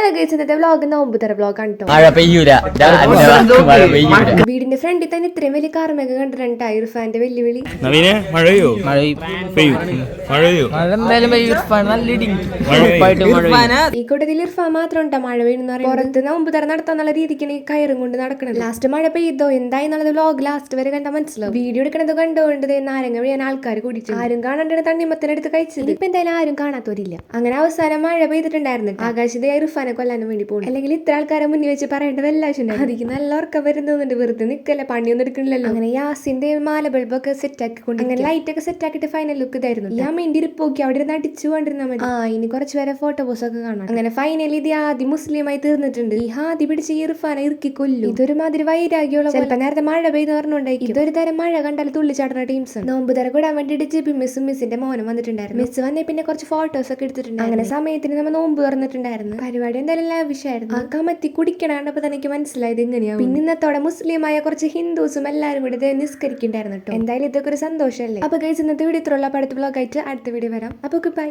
Hello guys, ഇന്നത്തെ vlog നോമ്പുതറ വ്ലോഗാണ് കേട്ടോ. വീടിന്റെ ഫ്രണ്ടിൽ തന്നെ ഇത്രയും വലിയ കാർമേഘം കണ്ടിട്ടുണ്ട്. ഇർഫാന്റെ വെല്ലുവിളി. ഈ കൂട്ടത്തിൽ ഇർഫാൻ മാത്രം ഉണ്ടാ മഴ വീണെന്ന് പറയും. പുറത്ത് നോമ്പുതറ നടത്താന്നുള്ള രീതിക്കാണ് ഈ കയറും കൊണ്ട് നടക്കുന്നത്. ലാസ്റ്റ് മഴ പെയ്തോ എന്തായെന്നുള്ളത് വ്ലോഗ് ലാസ്റ്റ് വരെ കണ്ടാൽ മനസ്സിലാവും. വീഡിയോ എടുക്കണത് കണ്ടുകൊണ്ട് നാരങ്ങ വീഴാൻ ആൾക്കാർ കുടിച്ചു. ആരും കാണാണ്ടാണ് തണ്ണിമത്തനെടുത്ത് കഴിച്ചത്. ഇപ്പൊ എന്തായാലും ആരും കാണാത്തവരില്ല. അങ്ങനെ അവസാനം മഴ പെയ്തിട്ടുണ്ടായിരുന്നു. ആകാശത്തെ ഇർഫാനെ കൊല്ലാനും വേണ്ടി പോകും. അല്ലെങ്കിൽ ഇത്ര ആൾക്കാരെ മുന്നിൽ വെച്ച് പറയേണ്ടത് എല്ലാ ആവശ്യം. അതിക്ക് നല്ല ഉറക്കം വരുന്നുണ്ട്. വെറുതെ നിക്കല്ല, പണിയൊന്നും എടുക്കണില്ലല്ലോ. അങ്ങനെ യാസിന്റെ മാല ബൾബൊക്കെ സെറ്റ് ആക്കിക്കൊണ്ട് അങ്ങനെ ലൈറ്റ് ഒക്കെ സെറ്റ് ആക്കിയിട്ട് ഫൈനൽ ലുക്ക് ഇതായിരുന്നു. ഞാൻ മെയിൻ ഇരിപ്പോക്കി അവിടെ ഇരുന്ന് അടിച്ചു കൊണ്ടിരുന്നാൽ മതി. ഇനി കുറച്ച് പേരെ ഫോട്ടോ പോസ് ഒക്കെ കാണാം. അങ്ങനെ ഫൈനലി ഇത് ആദ്യം മുസ്ലിമായി തീർന്നിട്ടുണ്ട്. ഈ ഹാദി പിടിച്ച് ഇർഫാനെ ഇറുക്കി കൊല്ലും. ഇതൊരു മാതിരി വൈരാഗ്യമുള്ള ചിലപ്പോ നേരത്തെ മഴ പെയ്ത് പറഞ്ഞുണ്ടായിരിക്കും. ഇതൊരു തരം മഴ കണ്ടാൽ തുള്ളിച്ചാടുന്ന ടീംസ്. നോമ്പ് തര കൂടാൻ വേണ്ടിയിട്ട് ജിബി മിസ്സും മിസ്സിന്റെ മോനും വന്നിട്ടുണ്ടായിരുന്നു. മിസ് വന്നേ പിന്നെ കുറച്ച് ഫോട്ടോസ് ഒക്കെ എടുത്തിട്ടുണ്ട്. അങ്ങനെ സമയത്തിന് നമ്മൾ നോമ്പ് തുറന്നിട്ടുണ്ടായിരുന്നു. പരിപാടി എന്തായാലും ലാവിഷായിരുന്നു. ആ കമത്തി കുടിക്കണപ്പോ തന്നെ എനിക്ക് മനസ്സിലായത് എങ്ങനെയാവും. പിന്നെ ഇന്നത്തോടെ മുസ്ലിമായ കുറച്ച് ഹിന്ദുസും എല്ലാവരും കൂടി നിസ്കരിക്കുന്നുണ്ടായിരുന്നു കേട്ടോ. എന്തായാലും ഇതൊക്കെ ഒരു സന്തോഷമല്ലേ. അപ്പൊ ഗൈസ്, ഇന്നത്തെ വീഡിയോ ഇത്രയുള്ള അടുത്ത വ്ലോഗായിട്ട് അടുത്ത വീഡിയോ വരാം. അപ്പൊ ബൈ.